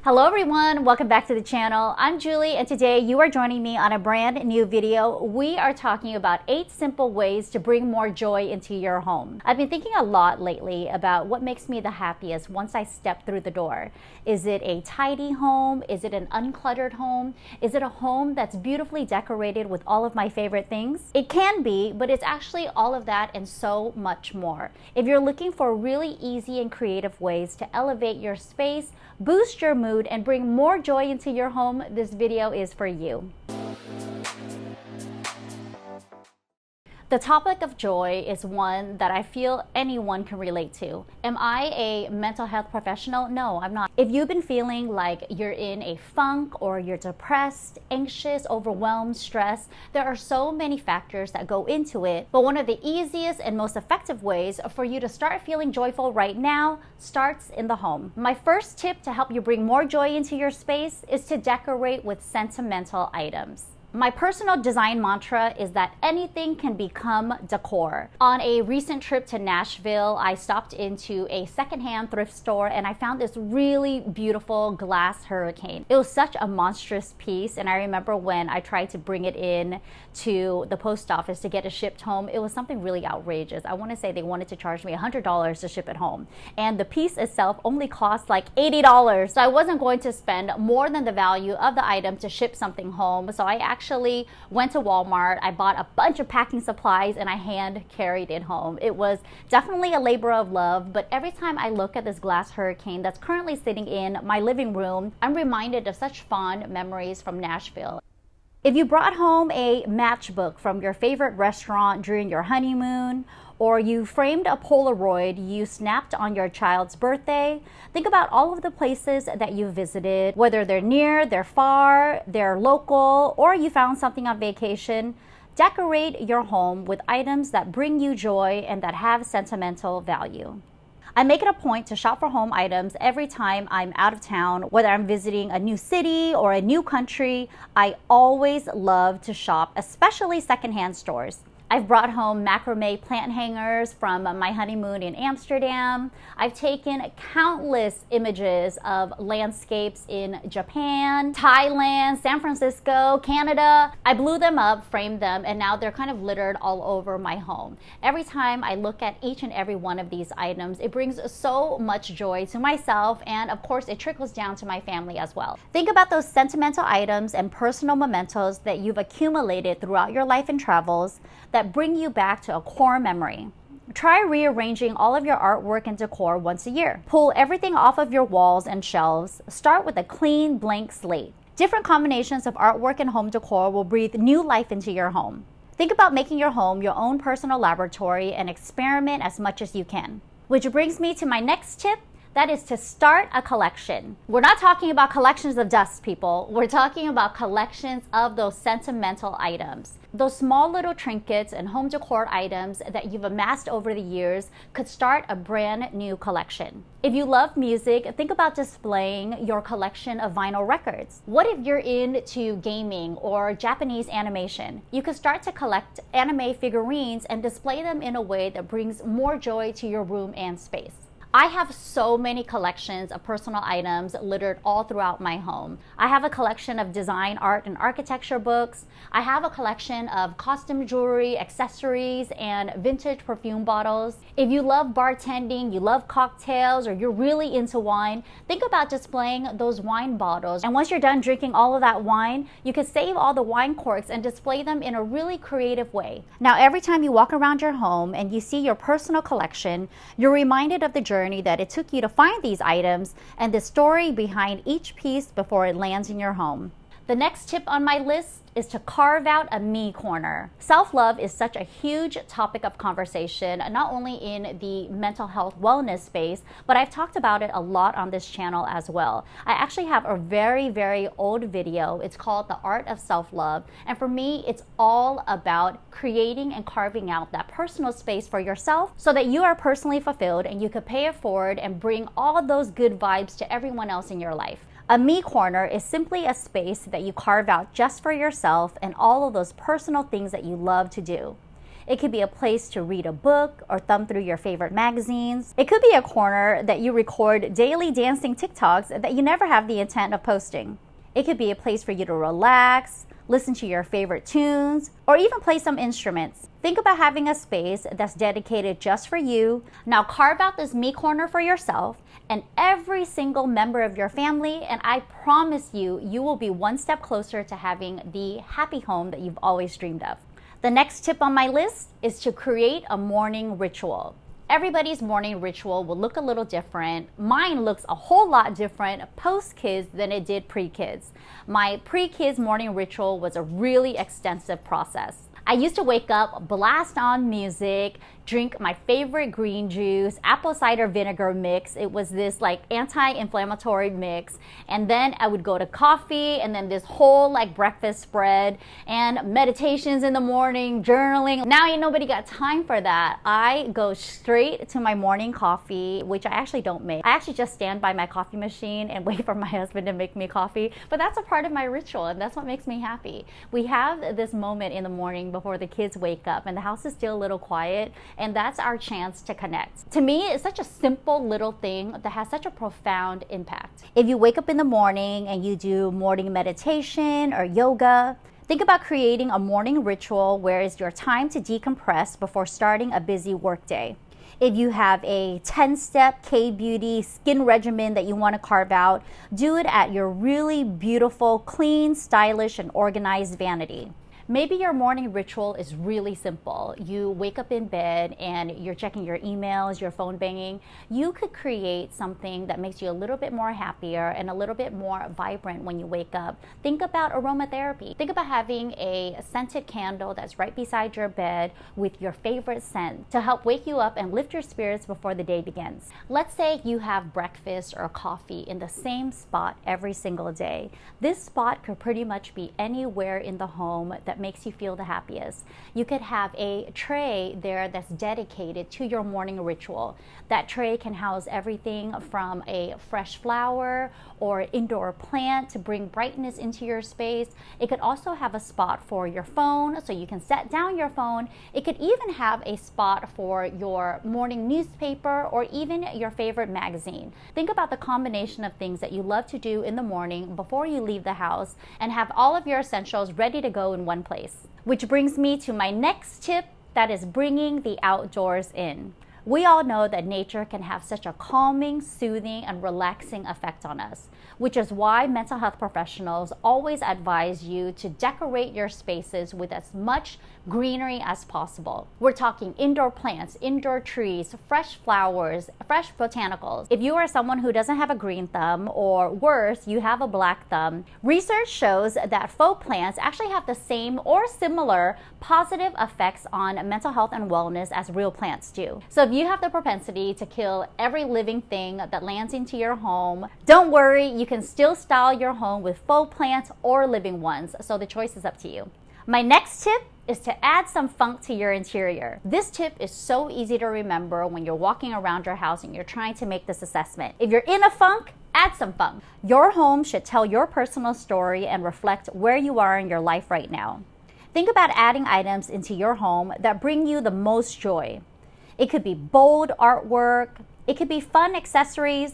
Hello everyone, welcome back to the channel. I'm Julie and today you are joining me on a brand new video. We are talking about 8 simple ways to bring more joy into your home. I've been thinking a lot lately about what makes me the happiest once I step through the door. Is it a tidy home? Is it an uncluttered home? Is it a home that's beautifully decorated with all of my favorite things? It can be, but it's actually all of that and so much more. If you're looking for really easy and creative ways to elevate your space, boost your mood, and bring more joy into your home, this video is for you. The topic of joy is one that I feel anyone can relate to. Am I a mental health professional? No, I'm not. If you've been feeling like you're in a funk or you're depressed, anxious, overwhelmed, stressed, there are so many factors that go into it. But one of the easiest and most effective ways for you to start feeling joyful right now starts in the home. My first tip to help you bring more joy into your space is to decorate with sentimental items. My personal design mantra is that anything can become decor. On a recent trip to Nashville, I stopped into a secondhand thrift store and I found this really beautiful glass hurricane. It was such a monstrous piece, and I remember when I tried to bring it in to the post office to get it shipped home, it was something really outrageous. I want to say they wanted to charge me $100 to ship it home, and the piece itself only cost like $80. So I wasn't going to spend more than the value of the item to ship something home. So I actually went to Walmart, I bought a bunch of packing supplies, and I hand carried it home. It was definitely a labor of love, but every time I look at this glass hurricane that's currently sitting in my living room, I'm reminded of such fond memories from Nashville. If you brought home a matchbook from your favorite restaurant during your honeymoon, or you framed a Polaroid you snapped on your child's birthday, think about all of the places that you visited, whether they're near, they're far, they're local, or you found something on vacation. Decorate your home with items that bring you joy and that have sentimental value. I make it a point to shop for home items every time I'm out of town, whether I'm visiting a new city or a new country. I always love to shop, especially secondhand stores. I've brought home macrame plant hangers from my honeymoon in Amsterdam. I've taken countless images of landscapes in Japan, Thailand, San Francisco, Canada. I blew them up, framed them, and now they're kind of littered all over my home. Every time I look at each and every one of these items, it brings so much joy to myself, and of course it trickles down to my family as well. Think about those sentimental items and personal mementos that you've accumulated throughout your life and travels that bring you back to a core memory. Try rearranging all of your artwork and decor once a year. Pull everything off of your walls and shelves. Start with a clean, blank slate. Different combinations of artwork and home decor will breathe new life into your home. Think about making your home your own personal laboratory and experiment as much as you can. Which brings me to my next tip. That is to start a collection. We're not talking about collections of dust, people. We're talking about collections of those sentimental items. Those small little trinkets and home decor items that you've amassed over the years could start a brand new collection. If you love music, think about displaying your collection of vinyl records. What if you're into gaming or Japanese animation? You could start to collect anime figurines and display them in a way that brings more joy to your room and space. I have so many collections of personal items littered all throughout my home. I have a collection of design, art, and architecture books. I have a collection of costume jewelry, accessories, and vintage perfume bottles. If you love bartending, you love cocktails, or you're really into wine, think about displaying those wine bottles. And once you're done drinking all of that wine, you can save all the wine corks and display them in a really creative way. Now, every time you walk around your home and you see your personal collection, you're reminded of the journey that it took you to find these items and the story behind each piece before it lands in your home. The next tip on my list is to carve out a me corner. Self-love is such a huge topic of conversation, not only in the mental health wellness space, but I've talked about it a lot on this channel as well. I actually have a very old video. It's called The Art of Self-Love. And for me, it's all about creating and carving out that personal space for yourself so that you are personally fulfilled and you can pay it forward and bring all those good vibes to everyone else in your life. A me corner is simply a space that you carve out just for yourself and all of those personal things that you love to do. It could be a place to read a book or thumb through your favorite magazines. It could be a corner that you record daily dancing TikToks that you never have the intent of posting. It could be a place for you to relax, listen to your favorite tunes, or even play some instruments. Think about having a space that's dedicated just for you. Now carve out this me corner for yourself and every single member of your family, and I promise you, you will be one step closer to having the happy home that you've always dreamed of. The next tip on my list is to create a morning ritual. Everybody's morning ritual will look a little different. Mine looks a whole lot different post-kids than it did pre-kids. My pre-kids morning ritual was a really extensive process. I used to wake up, blast on music, drink my favorite green juice, apple cider vinegar mix. It was this like anti-inflammatory mix. And then I would go to coffee and then this whole like breakfast spread and meditations in the morning, journaling. Now ain't nobody got time for that. I go straight to my morning coffee, which I actually don't make. I actually just stand by my coffee machine and wait for my husband to make me coffee. But that's a part of my ritual and that's what makes me happy. We have this moment in the morning before the kids wake up and the house is still a little quiet, and that's our chance to connect. To me, it's such a simple little thing that has such a profound impact. If you wake up in the morning and you do morning meditation or yoga, think about creating a morning ritual where it's your time to decompress before starting a busy workday. If you have a 10-step K-beauty skin regimen that you want to carve out, do it at your really beautiful, clean, stylish, and organized vanity. Maybe your morning ritual is really simple. You wake up in bed and you're checking your emails, your phone banging. You could create something that makes you a little bit more happier and a little bit more vibrant when you wake up. Think about aromatherapy. Think about having a scented candle that's right beside your bed with your favorite scent to help wake you up and lift your spirits before the day begins. Let's say you have breakfast or coffee in the same spot every single day. This spot could pretty much be anywhere in the home that makes you feel the happiest. You could have a tray there that's dedicated to your morning ritual. That tray can house everything from a fresh flower or indoor plant to bring brightness into your space. It could also have a spot for your phone so you can set down your phone. It could even have a spot for your morning newspaper or even your favorite magazine. Think about the combination of things that you love to do in the morning before you leave the house and have all of your essentials ready to go in one place. Which brings me to my next tip, that is bringing the outdoors in. We all know that nature can have such a calming, soothing, and relaxing effect on us, which is why mental health professionals always advise you to decorate your spaces with as much greenery as possible. We're talking indoor plants, indoor trees, fresh flowers, fresh botanicals. If you are someone who doesn't have a green thumb, or worse, you have a black thumb, research shows that faux plants actually have the same or similar positive effects on mental health and wellness as real plants do. So if you have the propensity to kill every living thing that lands into your home, don't worry, you can still style your home with faux plants or living ones, so the choice is up to you. My next tip is to add some funk to your interior. This tip is so easy to remember when you're walking around your house and you're trying to make this assessment. If you're in a funk, add some funk. Your home should tell your personal story and reflect where you are in your life right now. Think about adding items into your home that bring you the most joy. It could be bold artwork. It could be fun accessories.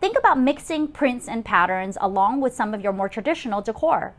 Think about mixing prints and patterns along with some of your more traditional decor.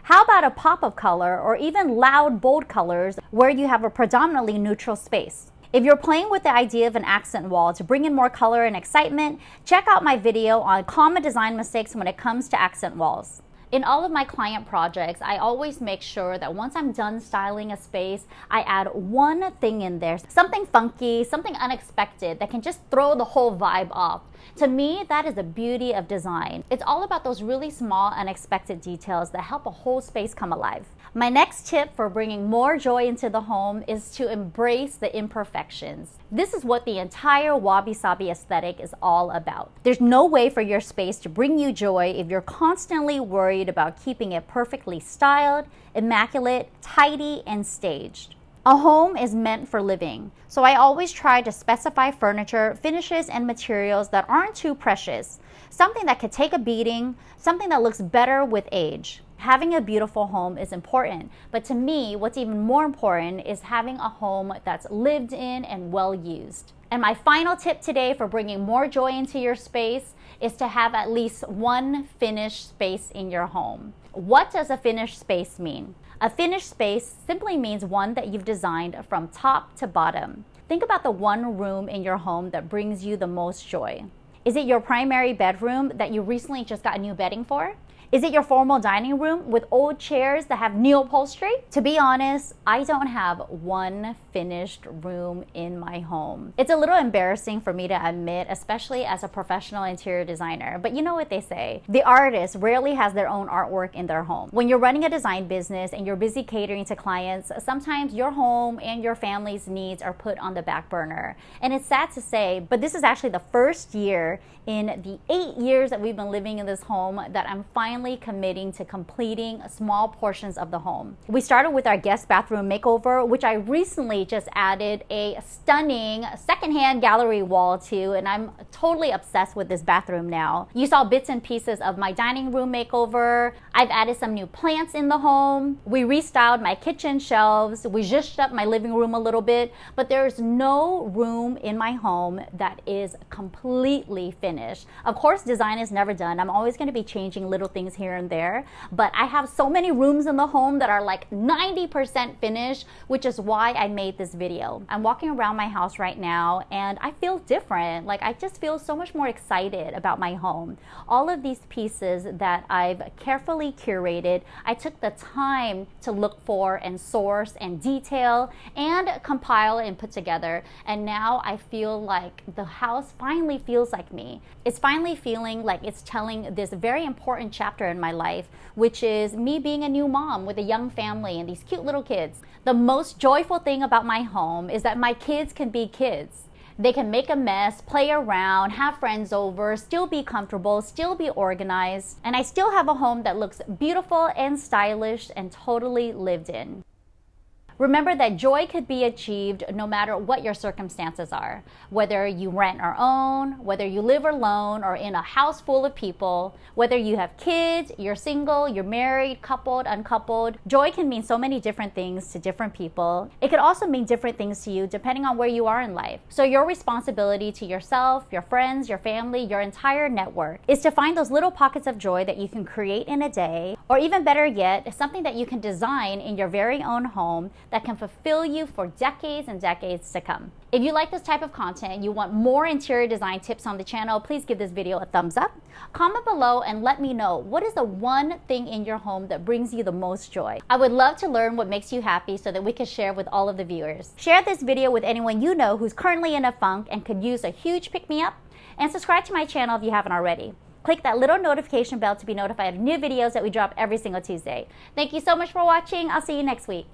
How about a pop of color or even loud, bold colors where you have a predominantly neutral space? If you're playing with the idea of an accent wall to bring in more color and excitement, check out my video on common design mistakes when it comes to accent walls. In all of my client projects, I always make sure that once I'm done styling a space, I add one thing in there, something funky, something unexpected that can just throw the whole vibe off. To me, that is the beauty of design. It's all about those really small, unexpected details that help a whole space come alive. My next tip for bringing more joy into the home is to embrace the imperfections. This is what the entire wabi-sabi aesthetic is all about. There's no way for your space to bring you joy if you're constantly worried about keeping it perfectly styled, immaculate, tidy, and staged. A home is meant for living, so I always try to specify furniture, finishes, and materials that aren't too precious. Something that could take a beating, something that looks better with age. Having a beautiful home is important, but to me, what's even more important is having a home that's lived in and well used. And my final tip today for bringing more joy into your space is to have at least one finished space in your home. What does a finished space mean? A finished space simply means one that you've designed from top to bottom. Think about the one room in your home that brings you the most joy. Is it your primary bedroom that you recently just got new bedding for? Is it your formal dining room with old chairs that have new upholstery? To be honest, I don't have one finished room in my home. It's a little embarrassing for me to admit, especially as a professional interior designer, but you know what they say, the artist rarely has their own artwork in their home. When you're running a design business and you're busy catering to clients, sometimes your home and your family's needs are put on the back burner. And it's sad to say, but this is actually the first year in the 8 years that we've been living in this home that I'm finally committing to completing small portions of the home. We started with our guest bathroom makeover, which I recently just added a stunning secondhand gallery wall to, and I'm totally obsessed with this bathroom now. You saw bits and pieces of my dining room makeover. I've added some new plants in the home. We restyled my kitchen shelves. We zhuzhed up my living room a little bit, but there's no room in my home that is completely finished. Of course, design is never done. I'm always going to be changing little things here and there, but I have so many rooms in the home that are like 90% finished, which is why I made this video. I'm walking around my house right now and I feel different. Like, I just feel so much more excited about my home. All of these pieces that I've carefully curated, I took the time to look for and source and detail and compile and put together. And now I feel like the house finally feels like me. It's finally feeling like it's telling this very important chapter in my life, which is me being a new mom with a young family and these cute little kids. The most joyful thing about my home is that my kids can be kids. They can make a mess, play around, have friends over, still be comfortable, still be organized, and I still have a home that looks beautiful and stylish and totally lived in. Remember that joy could be achieved no matter what your circumstances are. Whether you rent or own, whether you live alone or in a house full of people, whether you have kids, you're single, you're married, coupled, uncoupled. Joy can mean so many different things to different people. It could also mean different things to you depending on where you are in life. So your responsibility to yourself, your friends, your family, your entire network is to find those little pockets of joy that you can create in a day, or even better yet, something that you can design in your very own home that can fulfill you for decades and decades to come. If you like this type of content and you want more interior design tips on the channel, please give this video a thumbs up. Comment below and let me know, what is the one thing in your home that brings you the most joy? I would love to learn what makes you happy so that we can share with all of the viewers. Share this video with anyone you know who's currently in a funk and could use a huge pick-me-up, and subscribe to my channel if you haven't already. Click that little notification bell to be notified of new videos that we drop every single Tuesday. Thank you so much for watching. I'll see you next week.